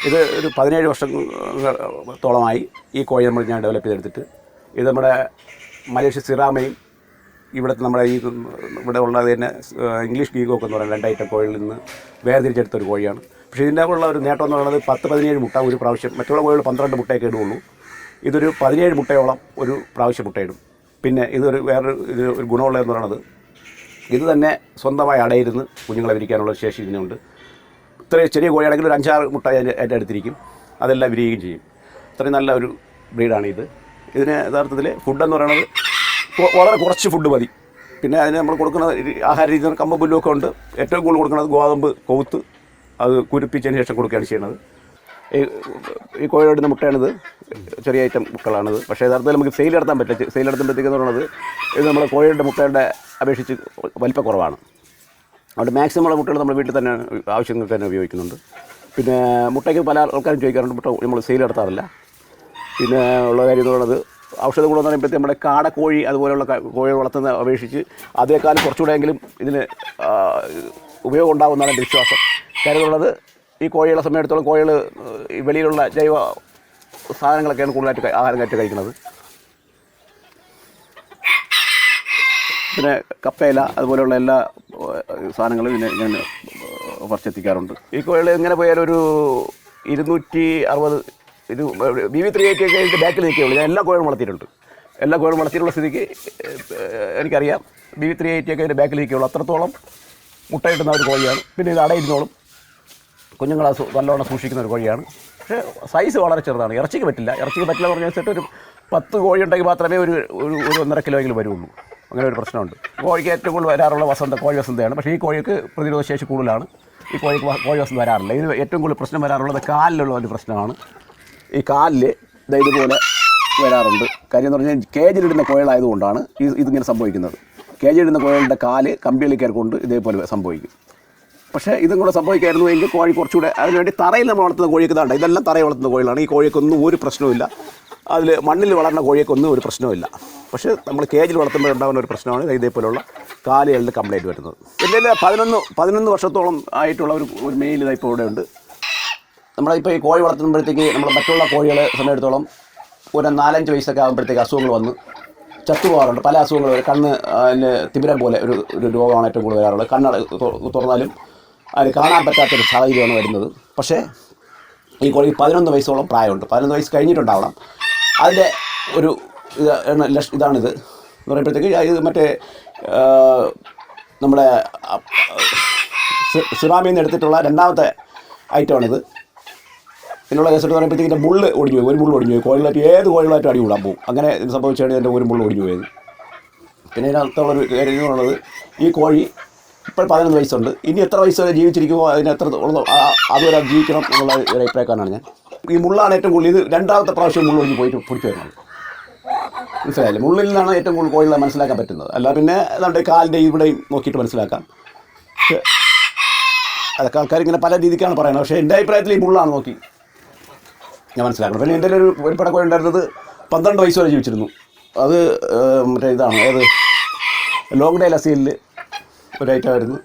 ഇത് ഒരു 17 വർഷത്തോളമായി ഈ കോഴി ഞാൻ ഡെവലപ്പ് ചെയ്തെടുത്തിട്ട്. ഇത് നമ്മുടെ മലേഷ്യ സിറാമയും ഇവിടുത്തെ നമ്മുടെ ഇവിടെ ഉള്ളത് തന്നെ ഇംഗ്ലീഷ് ഗീഗോക്ക് എന്ന് പറയുന്നത് 2 ഐറ്റം കോഴികളിൽ നിന്ന് വേർതിരിച്ചെടുത്തൊരു കോഴിയാണ്. പക്ഷേ ഇതിൻ്റെ ഉള്ള ഒരു നേട്ടം എന്ന് പറയുന്നത് 10-17 മുട്ട ഒരു പ്രാവശ്യം. മറ്റുള്ള കോഴികൾ 12 മുട്ടയൊക്കെ ഇടുകയുള്ളൂ. ഇതൊരു 17 മുട്ടയോളം ഒരു പ്രാവശ്യം മുട്ടയിടും. പിന്നെ ഇതൊരു ഒരു ഗുണമുള്ളതെന്ന് പറയുന്നത് ഇത് തന്നെ സ്വന്തമായി അടയിരുന്ന് കുഞ്ഞുങ്ങളെ വിരിക്കാനുള്ള ശേഷി ഇതിനുണ്ട്. ഇത്രയും ചെറിയ കോഴിയാണെങ്കിൽ ഒരു 5-6 മുട്ട അതിൻ്റെ അടുത്തിരിക്കും, അതെല്ലാം വിരിയുകയും ചെയ്യും. ഇത്രയും നല്ല ഒരു ബ്രീഡാണിത്. ഇതിന് യഥാർത്ഥത്തിൽ ഫുഡെന്ന് പറയുന്നത് വളരെ കുറച്ച് ഫുഡ് മതി. പിന്നെ അതിന് നമ്മൾ കൊടുക്കുന്ന ആഹാര രീതി കമ്പ് പുല്ലുമൊക്കെ ഉണ്ട്. ഏറ്റവും കൂടുതൽ കൊടുക്കുന്നത് ഗോതമ്പ് കൊവുത്ത് അത് കുരിപ്പിച്ചതിന് ശേഷം കൊടുക്കുകയാണ് ചെയ്യുന്നത്. ഈ കോഴിയുടെ മുട്ടയാണിത്, ചെറിയ ഐറ്റം മുട്ടകളാണിത്. പക്ഷേ യഥാർത്ഥത്തിൽ നമുക്ക് സെയിൽ നടത്താൻ പറ്റില്ല. സെയിൽ നടത്തുമ്പോഴത്തേക്കെന്ന് പറയുന്നത് ഇത് നമ്മുടെ കോഴിയുടെ മുട്ടയുടെ അപേക്ഷിച്ച് വലിപ്പക്കുറവാണ്. അതുകൊണ്ട് മാക്സിമം മുട്ടകൾ നമ്മൾ വീട്ടിൽ തന്നെ ആവശ്യങ്ങൾക്ക് തന്നെ ഉപയോഗിക്കുന്നുണ്ട്. പിന്നെ മുട്ടയ്ക്ക് പല ആൾക്കാരും ചോദിക്കാറുണ്ട്, മുട്ട നമ്മൾ സെയിൽ നടത്താറില്ല. പിന്നെ ഉള്ള കാര്യം എന്ന് പറയുന്നത് ഔഷധ ഗുണം എന്ന് പറയുമ്പോഴത്തേക്ക് നമ്മുടെ കാടക്കോഴി അതുപോലെയുള്ള കോഴി വളർത്തുന്ന അപേക്ഷിച്ച് അതേക്കാളും കുറച്ചുകൂടെയെങ്കിലും ഇതിന് ഉപയോഗം ഉണ്ടാകുന്നതാണ് എൻ്റെ വിശ്വാസം. കാര്യമുള്ളത് ഈ കോഴികളെ സമയത്തോളം കോഴികൾ വെളിയിലുള്ള ജൈവ സാധനങ്ങളൊക്കെയാണ് കൂടുതലായിട്ട് ആഹാരം കഴിക്കുന്നത്. പിന്നെ കപ്പയില അതുപോലെയുള്ള എല്ലാ സാധനങ്ങളും ഇതിനെ ഞാൻ പറിച്ചെത്തിക്കാറുണ്ട്. ഈ കോഴികൾ എങ്ങനെ പോയാലും ഒരു 260 ഇത് BV380 ഒക്കെ ഇതിൻ്റെ ബാക്കിൽ നിൽക്കുകയുള്ളൂ. ഞാൻ എല്ലാ കോഴികളും വളർത്തിയിട്ടുണ്ട്. എല്ലാ കോഴികളും വളർത്തിയിട്ടുള്ള സ്ഥിതിക്ക് എനിക്കറിയാം BV380 ഒക്കെ ഇതിൻ്റെ ബാക്കിൽ നിൽക്കുകയുള്ളൂ. അത്രത്തോളം മുട്ടയിടുന്ന ഒരു കോഴിയാണ്. പിന്നെ ഇത് അടയിരുന്നോളും, കുഞ്ഞുങ്ങളെ നല്ലോണം സൂക്ഷിക്കുന്ന ഒരു കോഴിയാണ്. പക്ഷേ സൈസ് വളരെ ചെറുതാണ്. ഇറച്ചിക്ക് പറ്റില്ല എന്ന് പറഞ്ഞാൽ വെച്ചിട്ട് ഒരു 10 കോഴി ഉണ്ടെങ്കിൽ മാത്രമേ ഒരു 1.5 കിലോയെങ്കിലും വരുള്ളൂ. അങ്ങനെ ഒരു പ്രശ്നമുണ്ട്. കോഴിക്ക് ഏറ്റവും കൂടുതൽ വരാറുള്ള കോഴി വസന്തയാണ്. പക്ഷേ ഈ കോഴിക്ക് പ്രതിരോധ ശേഷി കൂടുതലാണ്. ഈ കോഴിക്ക് കോഴി വസന്ത വരാറില്ല. ഇതിന് ഏറ്റവും കൂടുതൽ പ്രശ്നം വരാറുള്ളത് കാലിലുള്ള ഒരു പ്രശ്നമാണ്. ഈ കാലിൽ ഇതുപോലെ വരാറുണ്ട്. കാര്യം എന്ന് പറഞ്ഞാൽ കേജിലിടുന്ന കോഴികളായതുകൊണ്ടാണ് ഇതിങ്ങനെ സംഭവിക്കുന്നത്. കേജിലിടുന്ന കോഴികളുടെ കാല് കമ്പികളിൽ കയറിക്കൊണ്ട് ഇതേപോലെ സംഭവിക്കും. പക്ഷേ ഇതും കൂടെ സംഭവിക്കായിരുന്നു എങ്കിൽ കോഴി കുറച്ചുകൂടെ അതിനുവേണ്ടി തറയിൽ നമ്മൾ വളർത്തുന്ന കോഴിക്ക് ഇതാണ്ട് ഇതെല്ലാം തറയിൽ വളർത്തുന്ന കോഴികളാണ്. ഈ കോഴിക്കൊന്നും ഒരു പ്രശ്നവുമില്ല. അതിൽ മണ്ണിൽ വളർന്ന കോഴിക്കൊന്നും ഒരു പ്രശ്നവുമില്ല. പക്ഷേ നമ്മൾ കേജിൽ വളർത്തുമ്പോൾ ഉണ്ടാകുന്ന ഒരു പ്രശ്നമാണ് ഇതേപോലെയുള്ള കാലുകളിൽ കംപ്ലൈൻറ്റ് വരുന്നത്. ഇതിൽ 11 വർഷത്തോളം ആയിട്ടുള്ള ഒരു മെയിൽ ഇപ്പോൾ ഇവിടെ ഉണ്ട്. നമ്മളിപ്പോൾ ഈ കോഴി വളർത്തുമ്പോഴത്തേക്ക് നമ്മൾ മറ്റുള്ള കോഴികളെ സമയത്തോളം ഒരു 4-5 വയസ്സൊക്കെ ആകുമ്പോഴത്തേക്ക് അസുഖങ്ങൾ വന്ന് ചത്തുപോകാറുണ്ട്. പല അസുഖങ്ങൾ കണ്ണ് അതിന് തിമിരം പോലെ ഒരു രോഗമാണ് ഏറ്റവും കൂടുതൽ വരാറുള്ളത്. കണ്ണ് തുറന്നാലും അതിന് കാണാൻ പറ്റാത്തൊരു സാഹചര്യമാണ് വരുന്നത്. പക്ഷേ ഈ കോഴി 11 വയസ്സോളം പ്രായമുണ്ട്. 11 വയസ്സ് കഴിഞ്ഞിട്ടുണ്ടാവണം. അതിൻ്റെ ഒരു ഇതാണിത് എന്ന് പറയുമ്പോഴത്തേക്ക് ഇത് മറ്റേ നമ്മുടെ സിറാമിൽ നിന്ന് എടുത്തിട്ടുള്ള 2ാമത്തെ ഐറ്റമാണിത്. ഇതിനുള്ള കേസെടുത്ത് പറയുമ്പോഴത്തേക്ക് ഇതിൻ്റെ മുള്ള് ഒടിഞ്ഞു പോയി. ഒരു മുള്ള് ഒടിഞ്ഞു പോയി. കോഴികളായിട്ട് ഏത് കോഴികളായിട്ടും അടി കൂടാൻ പോകും. അങ്ങനെ ഇത് സംഭവിച്ചാണ് ഇതിൻ്റെ ഒരു മുള്ള് ഒടിഞ്ഞു പോയത്. പിന്നെ ഇതിനകത്തുള്ളൊരു കാര്യം എന്നുള്ളത് ഈ കോഴി ഇപ്പോൾ 11 വയസ്സുണ്ട്. ഇനി എത്ര വയസ്സ് വരെ ജീവിച്ചിരിക്കുമോ അതിന് എത്ര അതുവരെ ജീവിക്കണം എന്നുള്ള ഒരു അഭിപ്രായക്കാരനാണ് ഞാൻ. ഈ മുള്ളാണ് ഏറ്റവും കൂടുതൽ. ഇത് 2ാമത്തെ പ്രാവശ്യം മുള്ള് ഒടിഞ്ഞ് പോയിട്ട് പിടിച്ചു വരുന്നത്. മനസ്സിലായില്ലേ? മുള്ളിൽ നിന്നാണ് ഏറ്റവും കൂടുതൽ കോഴികളെ മനസ്സിലാക്കാൻ പറ്റുന്നത്. അല്ല പിന്നെ നമ്മുടെ കാലിൻ്റെ ഇവിടെയും നോക്കിയിട്ട് മനസ്സിലാക്കാം. അതൊക്കെ ആൾക്കാർ ഇങ്ങനെ പല രീതിക്കാണ് പറയുന്നത്. പക്ഷേ എൻ്റെ അഭിപ്രായത്തിൽ ഈ മുള്ളാണ് നോക്കി ഞാൻ മനസ്സിലാക്കണം. പിന്നെ എൻ്റെ ഒരു പടക്കോഴി ഉണ്ടായിരുന്നത് 12 വയസ്സ് വരെ ജീവിച്ചിരുന്നു. അത് മറ്റേ ഇതാണ് ഏത് ലോങ് ഡേ ലസീലിൽ ഒരു ഐറ്റമായിരുന്നു.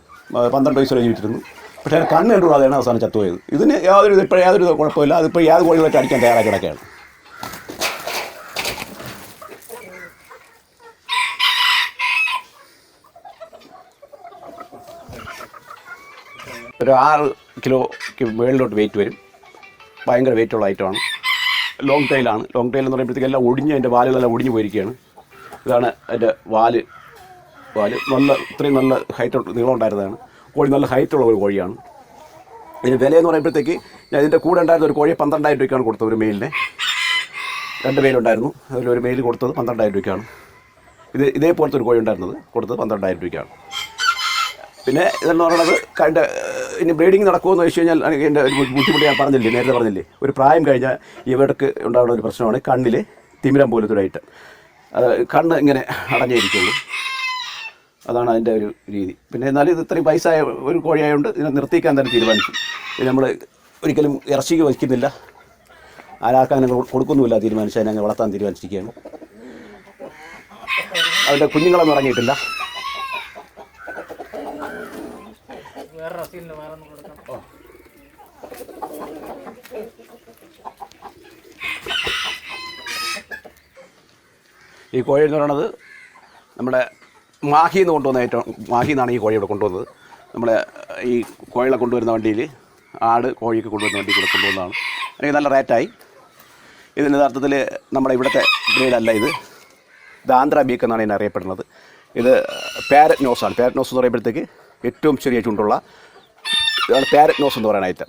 12 വയസ്സ് വരെ ജീവിച്ചിരുന്നു. പക്ഷേ അതിന് കണ്ണ് കണ്ടുകൂടാതെയാണ് അവസാനം ചത്തുപോയത്. ഇതിന് ഇപ്പോൾ യാതൊരു കുഴപ്പമില്ല. അതിപ്പോൾ ഏത് കോഴികളായിട്ട് അടിക്കാൻ തയ്യാറാക്കി കിടക്കുകയാണ്. ഒരു 6 കിലോയ്ക്ക് മുകളിലോട്ട് വെയിറ്റ് വരും. ഭയങ്കര വെയിറ്റുള്ള ഐറ്റമാണ്. ലോങ് ടൈലാണ്. ലോങ് ടൈൽ എന്ന് പറയുമ്പോഴത്തേക്ക് എല്ലാം ഒടിഞ്ഞ് അതിൻ്റെ വാലുകളെല്ലാം ഒടിഞ്ഞു പോയിരിക്കുകയാണ്. ഇതാണ് അതിൻ്റെ വാല് നല്ല ഇത്രയും നല്ല നീളം ഉണ്ടായിരുന്നതാണ്. കോഴി നല്ല ഹൈറ്റുള്ള ഒരു കോഴിയാണ്. ഇതിന് വിലയെന്ന് പറയുമ്പോഴത്തേക്ക് ഞാൻ ഇതിൻ്റെ കൂടെ ഉണ്ടായിരുന്ന ഒരു കോഴിയെ 12,000 രൂപയ്ക്കാണ് കൊടുത്തത്. ഒരു മെയിലിനെ 2 മെയിലുണ്ടായിരുന്നു. അതിലൊരു മെയിൽ കൊടുത്തത് 12,000 രൂപയ്ക്കാണ്. ഇതേപോലത്തെ ഒരു കോഴി ഉണ്ടായിരുന്നത് കൊടുത്തത് 12,000 രൂപയ്ക്കാണ്. പിന്നെ ഇതെന്ന് പറയുന്നത് ഇനി ബ്രീഡിങ് നടക്കുമെന്ന് ചോദിച്ചു കഴിഞ്ഞാൽ എൻ്റെ ഒരു ബുദ്ധിമുട്ട് ഞാൻ നേരത്തെ പറഞ്ഞില്ലേ ഒരു പ്രായം കഴിഞ്ഞാൽ ഇവർക്ക് ഉണ്ടാകുന്ന ഒരു പ്രശ്നമാണ് കണ്ണിൽ തിമിരം പോലത്തെ ഒരു ഐറ്റം. കണ്ണ് ഇങ്ങനെ അടഞ്ഞിരിക്കുള്ളൂ. അതാണ് അതിൻ്റെ ഒരു രീതി. പിന്നെ എന്നാലും ഇത് ഇത്രയും വയസ്സായ ഒരു കോഴിയായതുകൊണ്ട് ഇതിനെ നിർത്തിക്കാൻ തന്നെ തീരുമാനിച്ചു. ഇത് നമ്മൾ ഒരിക്കലും ഇറച്ചിക്ക് വയ്ക്കുന്നില്ല, ആരാക്കാൻ അങ്ങനെ കൊടുക്കുന്നുമില്ല. തീരുമാനിച്ച് അതിനെ വളർത്താൻ തീരുമാനിച്ചിരിക്കുകയാണ്. അതിൻ്റെ കുഞ്ഞുങ്ങളൊന്നും ഇറങ്ങിയിട്ടില്ല. വേറെ ഈ കോഴി എന്ന് പറയുന്നത് നമ്മുടെ മാഹിയിൽ നിന്ന് കൊണ്ടുവന്ന മാഹിയിൽ നിന്നാണ് ഈ കോഴി ഇവിടെ കൊണ്ടുവന്നത്. നമ്മളെ ഈ കോഴികളെ കൊണ്ടുവരുന്ന വണ്ടിയിൽ ആട് കോഴിയൊക്കെ കൊണ്ടുവരുന്ന വണ്ടിയിൽ കൂടെ കൊണ്ടുവന്നതാണ്. എനിക്ക് നല്ല റേറ്റായി. ഇതിന് യഥാർത്ഥത്തിൽ നമ്മുടെ ഇവിടുത്തെ ബ്രീഡല്ല ഇത് ആന്ധ്ര ബീക്ക് എന്നാണ് ഇതിനെ അറിയപ്പെടുന്നത്. ഇത് പാരറ്റ് നോസാണ്. പാരറ്റ് നോസ് എന്ന് പറയുമ്പോഴത്തേക്ക് ഏറ്റവും ചെറിയ ചുണ്ടുള്ള ഇതാണ് പാരറ്റ് നോസ് എന്ന് പറയുന്ന ഐറ്റം.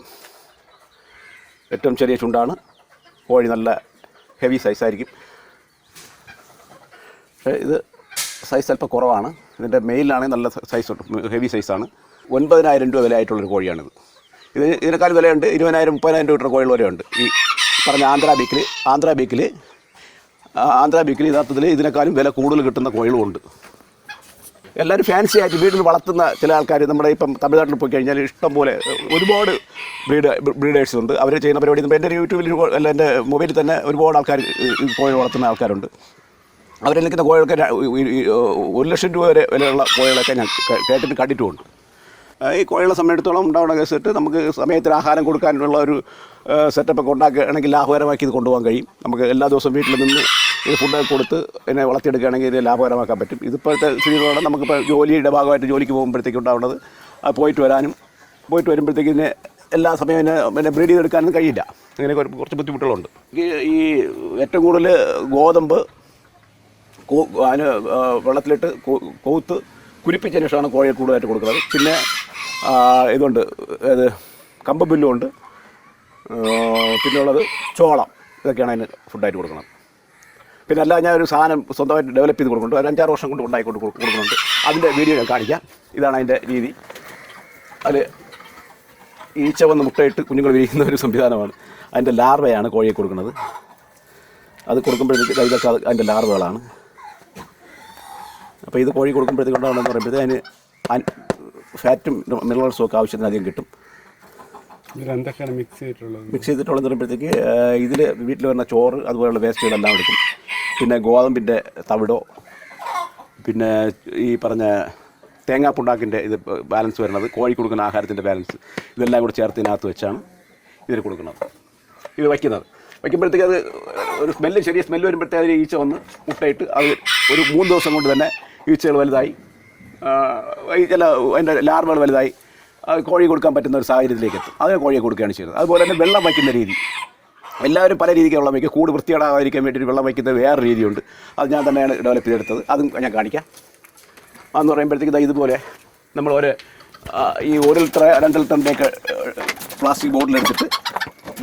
ഏറ്റവും ചെറിയ ചുണ്ടാണ്. കോഴി നല്ല ഹെവി സൈസായിരിക്കും. പക്ഷേ ഇത് സൈസ് അല്പം കുറവാണ്. ഇതിൻ്റെ മെയിലാണെങ്കിൽ നല്ല സൈസ് ഉണ്ട്, ഹെവി സൈസാണ്. 9,000 രൂപ വിലയായിട്ടുള്ളൊരു കോഴിയാണിത്. ഇതിനേക്കാൾ വിലയുണ്ട്. 20,000 30,000 രൂപ കോഴികൾ വരെയുണ്ട്. ഈ പറഞ്ഞ ആന്ധ്ര ബീക്കിൽ യഥാർത്ഥത്തിൽ ഇതിനേക്കാളും വില കൂടുതൽ കിട്ടുന്ന കോഴികളുമുണ്ട്. എല്ലാവരും ഫാൻസി ആയിട്ട് വീട്ടിൽ വളർത്തുന്ന ചില ആൾക്കാർ നമ്മുടെ ഇപ്പം തമിഴ്നാട്ടിൽ പോയി കഴിഞ്ഞാൽ ഇഷ്ടം പോലെ ഒരുപാട് ബ്രീഡേഴ്സ് ഉണ്ട്. അവർ ചെയ്യുന്ന പരിപാടി എൻ്റെ യൂട്യൂബിൽ അല്ല എൻ്റെ മൊബൈലിൽ തന്നെ ഒരുപാട് ആൾക്കാർ കോഴി വളർത്തുന്ന ആൾക്കാരുണ്ട്. അവരിൽ നിൽക്കുന്ന കോഴികൾക്ക് 1,00,000 രൂപ വരെ വിലയുള്ള കോഴികളൊക്കെ ഞാൻ കണ്ടിട്ടുമുണ്ട്. ഈ കോഴികളെ സംബന്ധിച്ചിടത്തോളം ഉണ്ടാവുന്ന കേസിട്ട് നമുക്ക് സമയത്തിന് ആഹാരം കൊടുക്കാനുള്ള ഒരു സെറ്റപ്പൊക്കെ ഉണ്ടാക്കുകയാണെങ്കിൽ ലാഭകരമാക്കി ഇത് കൊണ്ടുപോകാൻ കഴിയും. നമുക്ക് എല്ലാ ദിവസവും വീട്ടിൽ നിന്ന് ഇത് ഫുഡൊക്കെ കൊടുത്ത് ഇതിനെ വളർത്തിയെടുക്കുകയാണെങ്കിൽ ഇത് ലാഭകരമാക്കാൻ പറ്റും. ഇതിപ്പോഴത്തെ സ്ഥിതികളോടെ നമുക്കിപ്പോൾ ജോലിയുടെ ഭാഗമായിട്ട് ജോലിക്ക് പോകുമ്പോഴത്തേക്ക് ഉണ്ടാവുന്നത് പോയിട്ട് വരുമ്പോഴത്തേക്ക് ഇതിനെ എല്ലാ സമയവും പിന്നെ ബ്രീഡ് ചെയ്തെടുക്കാനൊന്നും കഴിയില്ല. അങ്ങനെ കുറച്ച് ബുദ്ധിമുട്ടുകളുണ്ട്. ഈ ഏറ്റവും കൂടുതൽ ഗോതമ്പ് അതിന് വെള്ളത്തിലിട്ട് കൊവുത്ത് കുരിപ്പിച്ചതിന് ശേഷമാണ് കോഴിയെ കൂടുതലായിട്ട് കൊടുക്കുന്നത്. പിന്നെ ഇതുണ്ട്, ഏത് കമ്പബില്ലുണ്ട്, പിന്നെ ഉള്ളത് ചോളം. ഇതൊക്കെയാണ് അതിന് ഫുഡായിട്ട് കൊടുക്കുന്നത്. പിന്നെ അല്ല ഞാൻ ഒരു സാധനം സ്വന്തമായിട്ട് ഡെവലപ്പ് ചെയ്ത് കൊടുക്കുന്നുണ്ട്. ഒരു 5-6 വർഷം കൊണ്ട് ഉണ്ടായിക്കൊണ്ട് കൊടുക്കുന്നുണ്ട്. അതിൻ്റെ വീഡിയോ ഞാൻ കാണിക്കാം. ഇതാണ് അതിൻ്റെ രീതി. അതിൽ ഈച്ച വന്ന് മുട്ടയിട്ട് കുഞ്ഞുങ്ങൾ വിരിക്കുന്ന ഒരു സംവിധാനമാണ്. അതിൻ്റെ ലാർവയാണ് കോഴിയെ കൊടുക്കുന്നത്. അത് കൊടുക്കുമ്പോഴത്തേക്ക് ഇതൊക്കെ അതിൻ്റെ ലാർവകളാണ്. അപ്പോൾ ഇത് കോഴി കൊടുക്കുമ്പോഴത്തേക്ക് ഉണ്ടാകണമെന്ന് പറയുമ്പോഴത്തേക്ക് അതിന് ഫാറ്റും മിനറൽസും ഒക്കെ ആവശ്യത്തിന് അധികം കിട്ടും. എന്തൊക്കെയാണ് മിക്സ് ചെയ്തിട്ടുള്ളതെന്ന് പറയുമ്പോഴത്തേക്ക് ഇതിൽ വീട്ടിൽ വരുന്ന ചോറ് അതുപോലെയുള്ള വേസ്റ്റുകളെല്ലാം എടുക്കും. പിന്നെ ഗോതമ്പിൻ്റെ തവിടോ, പിന്നെ ഈ പറഞ്ഞ തേങ്ങാപ്പുണ്ടാക്കിൻ്റെ ഇത് ബാലൻസ് വരുന്നത്, കോഴി കൊടുക്കുന്ന ആഹാരത്തിൻ്റെ ബാലൻസ്, ഇതെല്ലാം കൂടി ചേർത്ത് ഇതിനകത്ത് വെച്ചാണ് ഇതിന് കൊടുക്കുന്നത്. ഇത് വയ്ക്കുമ്പോഴത്തേക്ക് അത് ഒരു ചെറിയ സ്മെല്ല് വരുമ്പോഴത്തേക്ക് അതിൽ ഈച്ച വന്ന് മുട്ടയിട്ട് അത് ഒരു 3 ദിവസം കൊണ്ട് തന്നെ ഈച്ചകൾ വലുതായി, അതിൻ്റെ ലാർവകൾ വലുതായി കോഴി കൊടുക്കാൻ പറ്റുന്ന ഒരു സാഹചര്യത്തിലേക്ക് എത്തും. അതിന് കോഴിയെ കൊടുക്കുകയാണ് ചെയ്യുന്നത്. അതുപോലെ തന്നെ വെള്ളം വയ്ക്കുന്ന രീതി, എല്ലാവരും പല രീതിക്ക് വെള്ളം വയ്ക്കുക. കൂട് വൃത്തികേടാകാതിരിക്കാൻ വേണ്ടിയിട്ട് വെള്ളം വയ്ക്കുന്ന വേറെ രീതിയുണ്ട്. അത് ഞാൻ തന്നെയാണ് ഡെവലപ്പ് ചെയ്തെടുത്തത്. അതും ഞാൻ കാണിക്കാം. അതെന്ന് പറയുമ്പോഴത്തേക്ക് ഇതുപോലെ നമ്മൾ ഈ 1 ലിറ്റർ 2 ലിറ്ററിൻ്റെയൊക്കെ പ്ലാസ്റ്റിക് ബോട്ടിലെടുത്തിട്ട്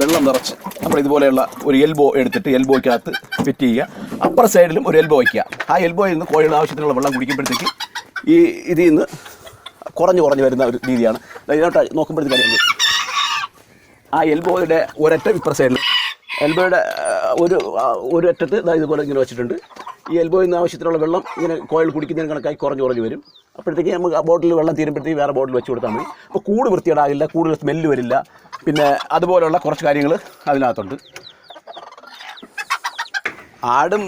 വെള്ളം നിറച്ച് നമ്മൾ ഇതുപോലെയുള്ള ഒരു എൽബോ എടുത്തിട്ട് എൽബോയ്ക്കകത്ത് ഫിറ്റ് ചെയ്യുക. അപ്പർ സൈഡിലും ഒരു എൽബോ വയ്ക്കുക. ആ എൽബോയിൽ നിന്ന് കോഴിയുടെ ആവശ്യത്തിനുള്ള വെള്ളം കുടിക്കുമ്പോഴത്തേക്ക് ഇതിൽ നിന്ന് കുറഞ്ഞു വരുന്ന ഒരു രീതിയാണ്. ഇതിനോട്ട് നോക്കുമ്പോഴത്തേക്ക് ആ എൽബോയുടെ ഒരറ്റം ഇപ്പർ സൈഡിൽ, എൽബോയുടെ ഒരു അറ്റത്ത് ഇതുപോലെ ഇങ്ങനെ വെച്ചിട്ടുണ്ട്. ഈ എൽബോയിൽ നിന്ന് ആവശ്യത്തിനുള്ള വെള്ളം ഇങ്ങനെ കോഴികൾ കുടിക്കുന്നതിന് കണക്കായി കുറഞ്ഞു വരും. അപ്പോഴത്തേക്ക് നമുക്ക് ആ ബോട്ടിൽ വെള്ളം തീരുമ്പോഴത്തേക്ക് വേറെ ബോട്ടിൽ വെച്ച് കൊടുത്താൽ മതി. അപ്പോൾ കൂട് വൃത്തികേടാകില്ല, കൂടുതൽ സ്മെല്ല് വരില്ല. പിന്നെ അതുപോലെയുള്ള കുറച്ച് കാര്യങ്ങൾ അതിനകത്തുണ്ട്. ആടും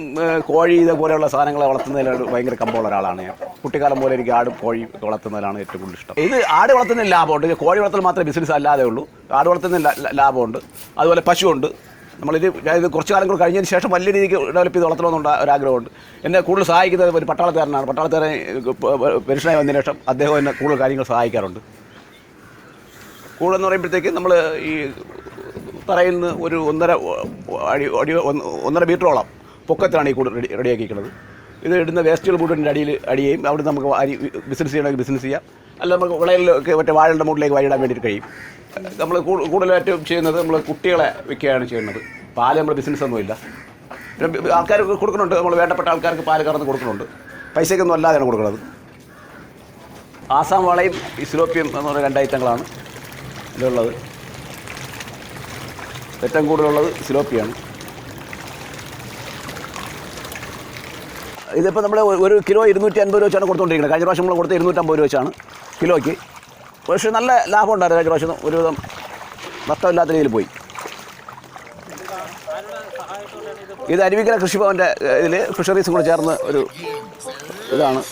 കോഴി ഇതേപോലെയുള്ള സാധനങ്ങളെ വളർത്തുന്നതിൽ ഭയങ്കര കമ്പമുള്ള ഒരാളാണ് ഞാൻ. കുട്ടിക്കാലം പോലെ എനിക്ക് ആടും കോഴി വളർത്തുന്നതിലാണ് ഏറ്റവും കൂടുതൽ ഇഷ്ടം. ഇത് ആട് വളർത്തുന്നതിന് ലാഭമുണ്ട്. കോഴി വളർത്തൽ മാത്രമേ ബിസിനസ് അല്ലാതെ ഉള്ളൂ. ആട് വളർത്തുന്നതിന് ലാഭമുണ്ട്. അതുപോലെ പശുവുണ്ട്. നമ്മളിത് കുറച്ച് കാലം കൂടെ കഴിഞ്ഞതിന് ശേഷം വലിയ രീതിക്ക് ഡെവലപ്പ് ചെയ്ത് വളർത്തണമെന്നുള്ള ഒരാഗ്രഹമുണ്ട്. എന്നെ കൂടുതൽ സഹായിക്കുന്നത് ഒരു പട്ടാളക്കാരനാണ്. പട്ടാളക്കാരൻ പെൻഷനായി വന്നതിന് ശേഷം അദ്ദേഹം എന്നെ കൂടുതൽ കാര്യങ്ങൾ സഹായിക്കാറുണ്ട്. കൂടുതലെന്ന് പറയുമ്പോഴത്തേക്ക് നമ്മൾ ഈ തറയിൽ നിന്ന് ഒരു 1.5 മീറ്ററോളം പൊക്കത്തിലാണ് ഈ കൂട് റെഡിയാക്കിയിരിക്കുന്നത്. ഇത് ഇടുന്ന വേസ്റ്റുകൾ കൂടിൻ്റെ അടിയെയും അവിടെ നമുക്ക് ബിസിനസ് ചെയ്യണമെങ്കിൽ ബിസിനസ് ചെയ്യാം. അല്ല നമുക്ക് വിളയിലൊക്കെ മറ്റേ വാഴയുടെ മുകളിലേക്ക് വാഴിടാൻ വേണ്ടിയിട്ട് കഴിയും. നമ്മൾ കൂടുതലായിട്ടും ചെയ്യുന്നത് നമ്മൾ കുട്ടികളെ വിൽക്കുകയാണ് ചെയ്യുന്നത്. പാല് നമ്മൾ ബിസിനസ്സൊന്നുമില്ല. പിന്നെ ആൾക്കാർക്ക് കൊടുക്കുന്നുണ്ട്. നമ്മൾ വേണ്ടപ്പെട്ട ആൾക്കാർക്ക് പാല് കറന്ന് കൊടുക്കുന്നുണ്ട്. പൈസയ്ക്കൊന്നും അല്ലാതെയാണ് കൊടുക്കുന്നത്. ആസാം വാളയും ഇസ്ലോപ്പിയും എന്ന് പറയുന്ന 2 ഐറ്റങ്ങളാണ് ഇതിലുള്ളത്. ഏറ്റവും കൂടുതലുള്ളത് സിലോപ്പിയാണ്. ഇതിപ്പോൾ നമ്മൾ 1 കിലോ 250 രൂപ വെച്ചാണ് കൊടുത്തുകൊണ്ടിരിക്കുന്നത്. കഴിഞ്ഞ പ്രാവശ്യം നമ്മൾ കൊടുത്ത 250 രൂപ വെച്ചാണ് കിലോയ്ക്ക്. പക്ഷേ നല്ല ലാഭം ഉണ്ടായിരുന്നു. കഴിഞ്ഞ പ്രാവശ്യം ഒരുവിധം നഷ്ടമില്ലാത്ത രീതിയിൽ പോയി. ഇത് അരുവിക്കര കൃഷിഭവൻ്റെ ഇതിൽ ഫിഷറീസും കൂടെ ചേർന്ന് ഒരു ഇതാണ്.